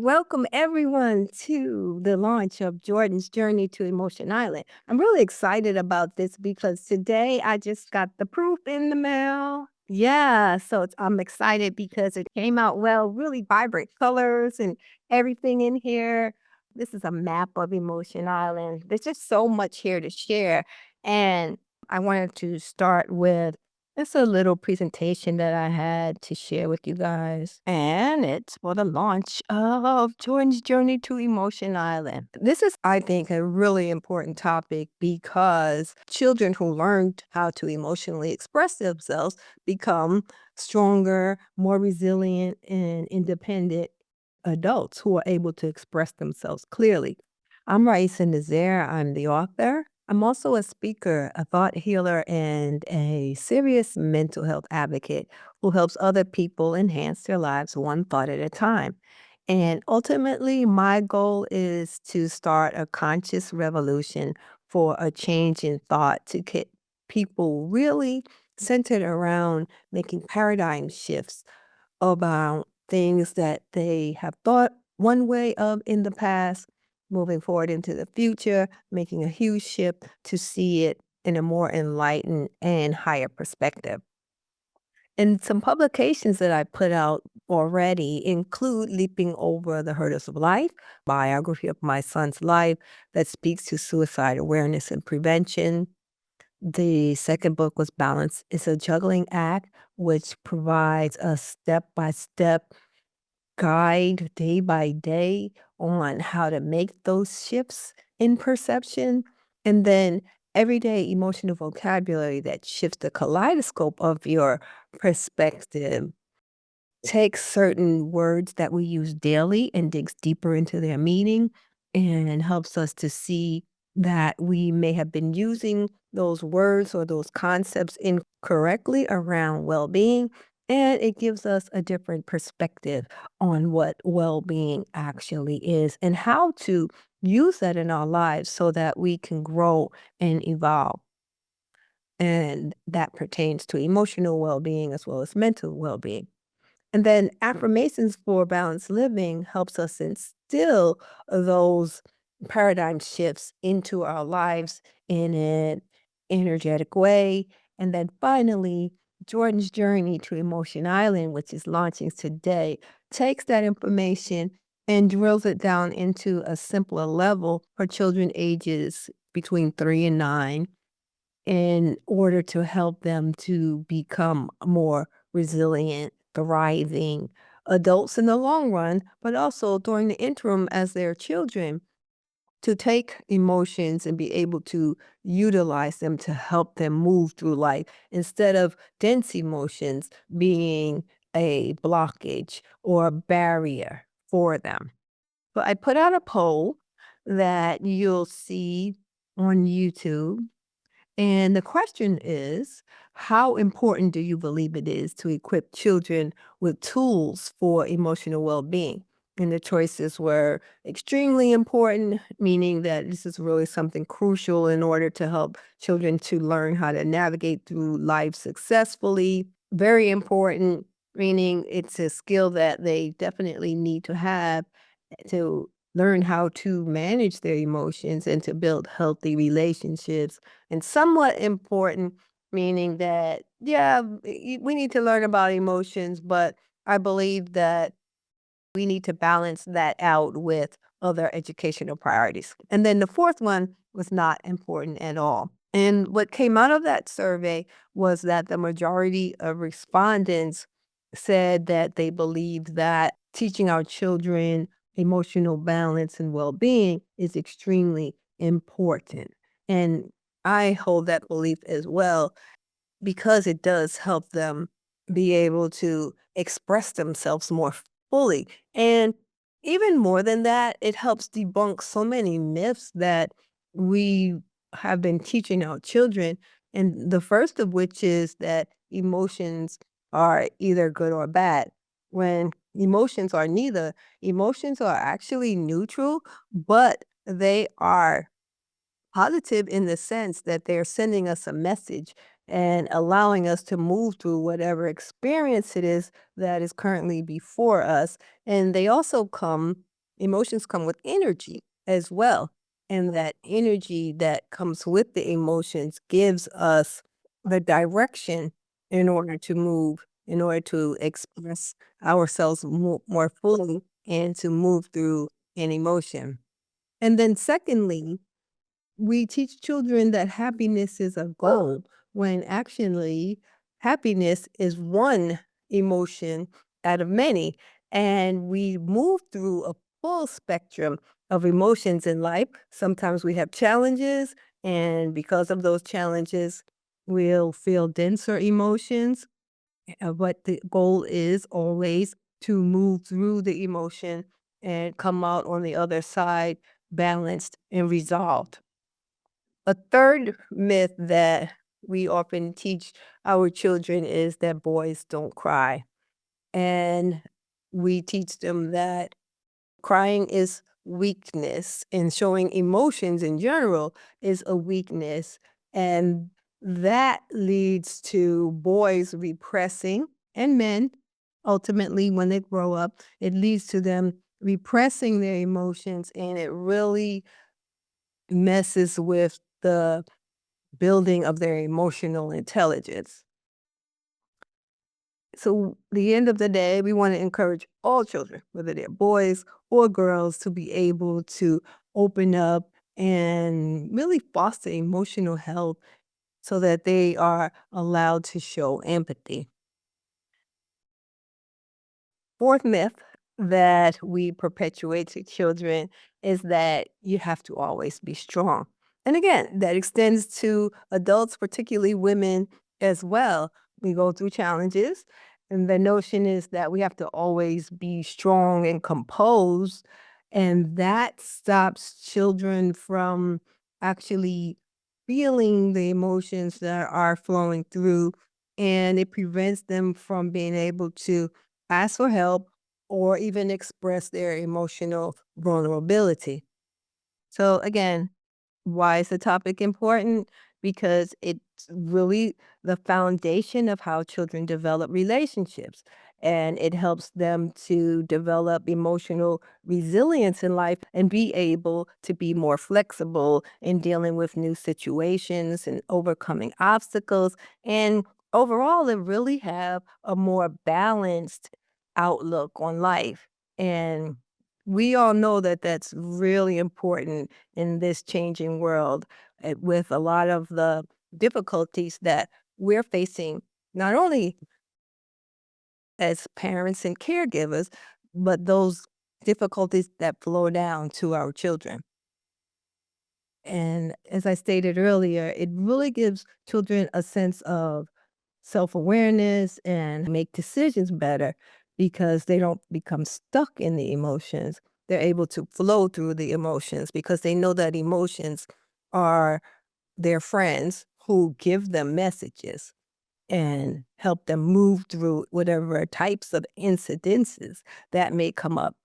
welcome everyone to the launch of Jordan's Journey to Emotion Island. I'm really excited about this because today I just got the proof in the mail. Yeah, I'm excited because it came out well, really vibrant colors and everything in here. This is a map of Emotion Island. There's just so much here to share. And I wanted to start with it's a little presentation that I had to share with you guys, and it's for the launch of Jordan's Journey to Emotion Island. This is, I think, a really important topic because children who learned how to emotionally express themselves become stronger, more resilient, and independent adults who are able to express themselves clearly. I'm Raisa Nazaire. I'm the author. I'm also a speaker, a thought healer, and a serious mental health advocate who helps other people enhance their lives one thought at a time. And ultimately, my goal is to start a conscious revolution for a change in thought to get people really centered around making paradigm shifts about things that they have thought one way of in the past, moving forward into the future, making a huge shift to see it in a more enlightened and higher perspective. And some publications that I put out already include Leaping Over the Hurdles of Life, biography of my son's life that speaks to suicide awareness and prevention. The second book was Balance is a Juggling Act, which provides a step by step guide day by day on how to make those shifts in perception. And then everyday emotional vocabulary that shifts the kaleidoscope of your perspective takes certain words that we use daily and digs deeper into their meaning and helps us to see that we may have been using those words or those concepts incorrectly around well-being. And it gives us a different perspective on what well-being actually is and how to use that in our lives so that we can grow and evolve. And that pertains to emotional well-being as well as mental well-being. And then affirmations for balanced living helps us instill those paradigm shifts into our lives in an energetic way. And then finally, Jordan's Journey to Emotion Island, which is launching today, takes that information and drills it down into a simpler level for children ages between 3 and 9 in order to help them to become more resilient, thriving adults in the long run, but also during the interim as their children to take emotions and be able to utilize them to help them move through life instead of dense emotions being a blockage or a barrier for them. So I put out a poll that you'll see on YouTube, and the question is, how important do you believe it is to equip children with tools for emotional well-being? And the choices were extremely important, meaning that this is really something crucial in order to help children to learn how to navigate through life successfully. Very important, meaning it's a skill that they definitely need to have to learn how to manage their emotions and to build healthy relationships. And somewhat important, meaning that, yeah, we need to learn about emotions, but I believe that we need to balance that out with other educational priorities. And then the fourth one was not important at all. And what came out of that survey was that the majority of respondents said that they believed that teaching our children emotional balance and well being is extremely important. And I hold that belief as well because it does help them be able to express themselves more fully. And even more than that, it helps debunk so many myths that we have been teaching our children. And the first of which is that emotions are either good or bad, when emotions are neither. Emotions are actually neutral, but they are positive in the sense that they're sending us a message and allowing us to move through whatever experience it is that is currently before us. And they also come emotions come with energy as well. And that energy that comes with the emotions gives us the direction in order to move, in order to express ourselves more fully and to move through an emotion. And then, secondly, we teach children that happiness is a goal when actually happiness is one emotion out of many. And we move through a full spectrum of emotions in life. Sometimes we have challenges, and because of those challenges, we'll feel denser emotions. But the goal is always to move through the emotion and come out on the other side balanced and resolved. A third myth that we often teach our children is that boys don't cry. And we teach them that crying is weakness and showing emotions in general is a weakness. And that leads to boys repressing and men ultimately when they grow up, it leads to them repressing their emotions and it really messes with the building of their emotional intelligence. So, the end of the day, we want to encourage all children, whether they're boys or girls, to be able to open up and really foster emotional health so that they are allowed to show empathy. Fourth myth that we perpetuate to children is that you have to always be strong. And again, that extends to adults, particularly women as well. We go through challenges, and the notion is that we have to always be strong and composed. And that stops children from actually feeling the emotions that are flowing through, and it prevents them from being able to ask for help, or even express their emotional vulnerability. So, again, why is the topic important? Because it's really the foundation of how children develop relationships. And it helps them to develop emotional resilience in life and be able to be more flexible in dealing with new situations and overcoming obstacles. And overall, they really have a more balanced outlook on life. And we all know that that's really important in this changing world with a lot of the difficulties that we're facing, not only as parents and caregivers, but those difficulties that flow down to our children. And as I stated earlier, it really gives children a sense of self-awareness and make decisions better because they don't become stuck in the emotions. They're able to flow through the emotions because they know that emotions are their friends who give them messages and help them move through whatever types of incidences that may come up.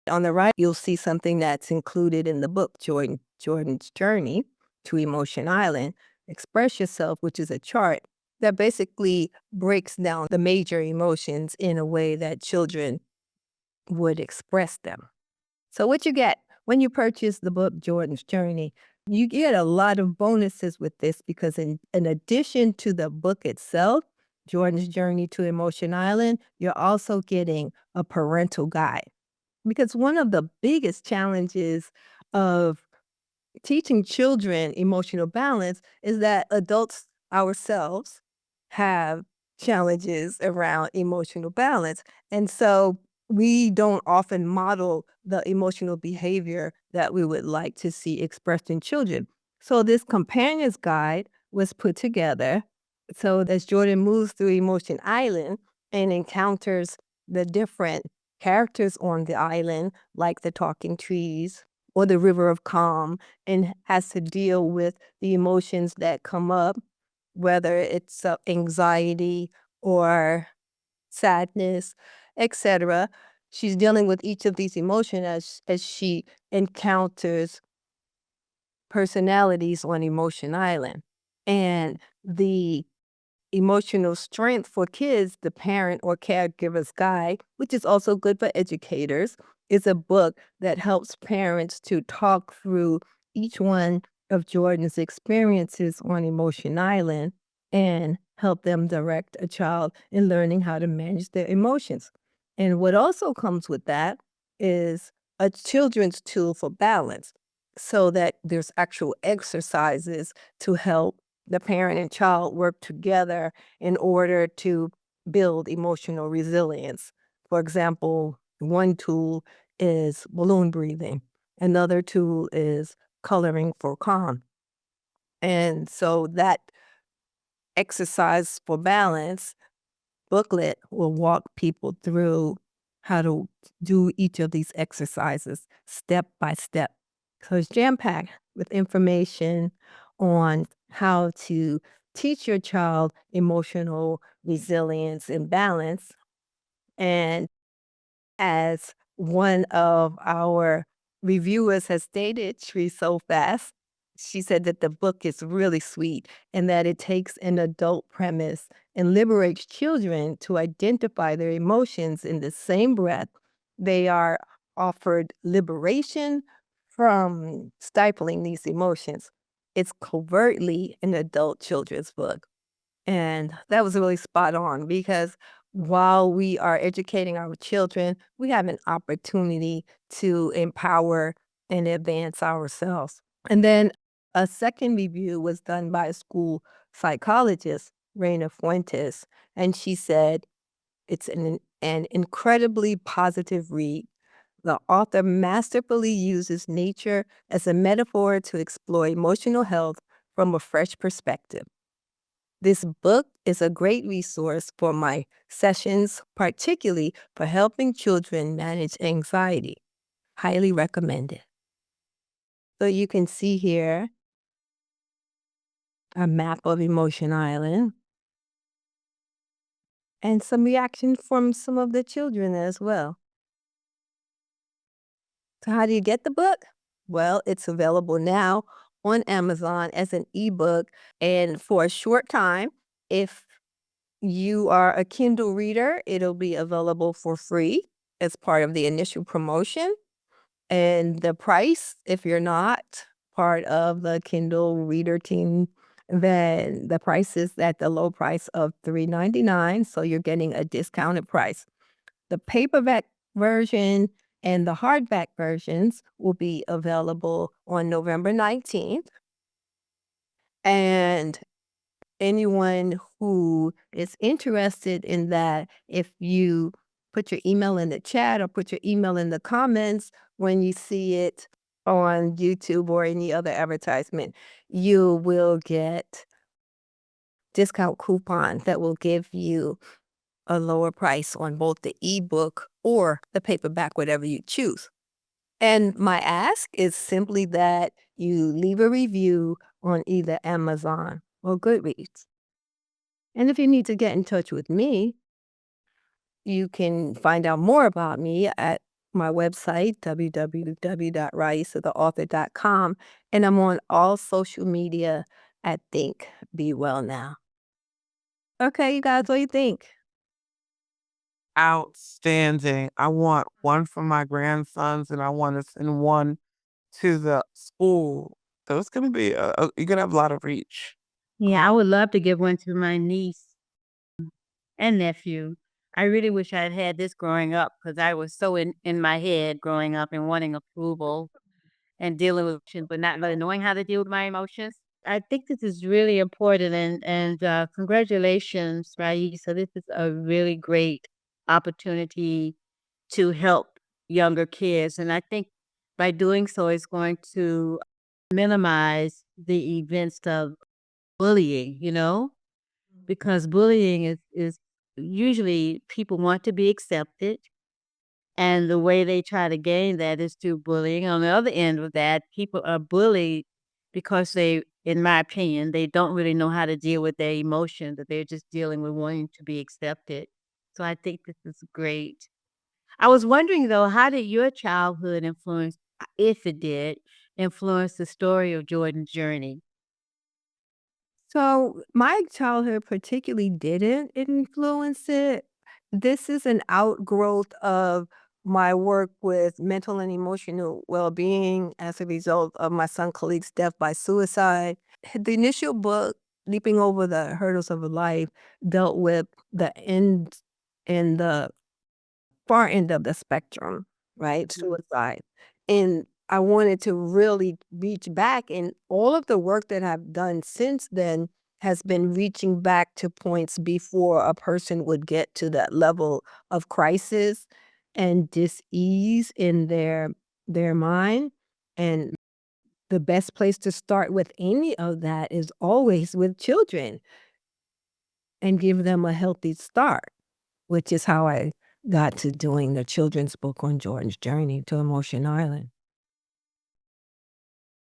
On the right, you'll see something that's included in the book, Jordan's Journey to Emotion Island, Express Yourself, which is a chart that basically breaks down the major emotions in a way that children would express them. So what you get when you purchase the book, Jordan's Journey, you get a lot of bonuses with this because in addition to the book itself, Jordan's Journey to Emotion Island, you're also getting a parental guide. Because one of the biggest challenges of teaching children emotional balance is that adults ourselves have challenges around emotional balance. And so we don't often model the emotional behavior that we would like to see expressed in children. So this companion's guide was put together so as Jordan moves through Emotion Island and encounters the different characters on the island, like the talking trees or the river of calm, and has to deal with the emotions that come up, whether it's anxiety or sadness, etc. She's dealing with each of these emotions as she encounters personalities on Emotion Island. And the emotional strength for kids, the parent or caregiver's guide, which is also good for educators, It's a book that helps parents to talk through each one of Jordan's experiences on Emotion Island and help them direct a child in learning how to manage their emotions. And what also comes with that is a children's tool for balance so that there's actual exercises to help the parent and child work together in order to build emotional resilience. For example, one tool is balloon breathing, another tool is coloring for calm. And so that exercise for balance booklet will walk people through how to do each of these exercises step by step. So it's jam packed with information on how to teach your child emotional resilience and balance. And as one of our reviewers has stated, She's So Fast, she said that the book is really sweet and that it takes an adult premise and liberates children to identify their emotions in the same breath. They are offered liberation from stifling these emotions. It's covertly an adult children's book. And that was really spot on because while we are educating our children, we have an opportunity to empower and advance ourselves. And then a second review was done by a school psychologist, Reina Fuentes, and she said it's an incredibly positive read. The author masterfully uses nature as a metaphor to explore emotional health from a fresh perspective. This book is a great resource for my sessions, particularly for helping children manage anxiety. Highly recommended. So you can see here a map of Emotion Island and some reaction from some of the children as well. So how do you get the book? Well, it's available now on Amazon as an ebook and for a short time. If you are a Kindle reader, it'll be available for free as part of the initial promotion. And the price, if you're not part of the Kindle reader team, then the price is at the low price of $3.99. So you're getting a discounted price. The paperback version and the hardback versions will be available on November 19th. And anyone who is interested in that, if you put your email in the chat or put your email in the comments when you see it on YouTube or any other advertisement, you will get discount coupons that will give you a lower price on both the ebook or the paperback, whatever you choose. And my ask is simply that you leave a review on either Amazon or Goodreads. And if you need to get in touch with me, you can find out more about me at my website, www.raissatheauthor.com. And I'm on all social media at Think Be Well Now. Okay, you guys, what do you think? Outstanding. I want one for my grandsons, and I want to send one to the school. So it's gonna be you're gonna have a lot of reach. Yeah, I would love to give one to my niece and nephew. I really wish I had had this growing up because I was so in my head growing up and wanting approval and dealing with emotions, but not really knowing how to deal with my emotions. I think this is really important and congratulations, Raisa. This is a really great opportunity to help younger kids. And I think by doing so, it's going to minimize the events of bullying, because bullying is usually people want to be accepted. And the way they try to gain that is through bullying. On the other end of that, people are bullied because they, in my opinion, they don't really know how to deal with their emotions, that they're just dealing with wanting to be accepted. So I think this is great. I was wondering though, how did your childhood influence, if it did, influence the story of Jordan's journey? So my childhood particularly didn't influence it. This is an outgrowth of my work with mental and emotional well-being as a result of my son Khalik's death by suicide. The initial book, Leaping Over the Hurdles of Life, dealt with the end and the far end of the spectrum, right? Suicide. And I wanted to really reach back, and all of the work that I've done since then has been reaching back to points before a person would get to that level of crisis and dis-ease in their mind. And the best place to start with any of that is always with children and give them a healthy start, which is how I got to doing the children's book on Jordan's journey to Emotion Island.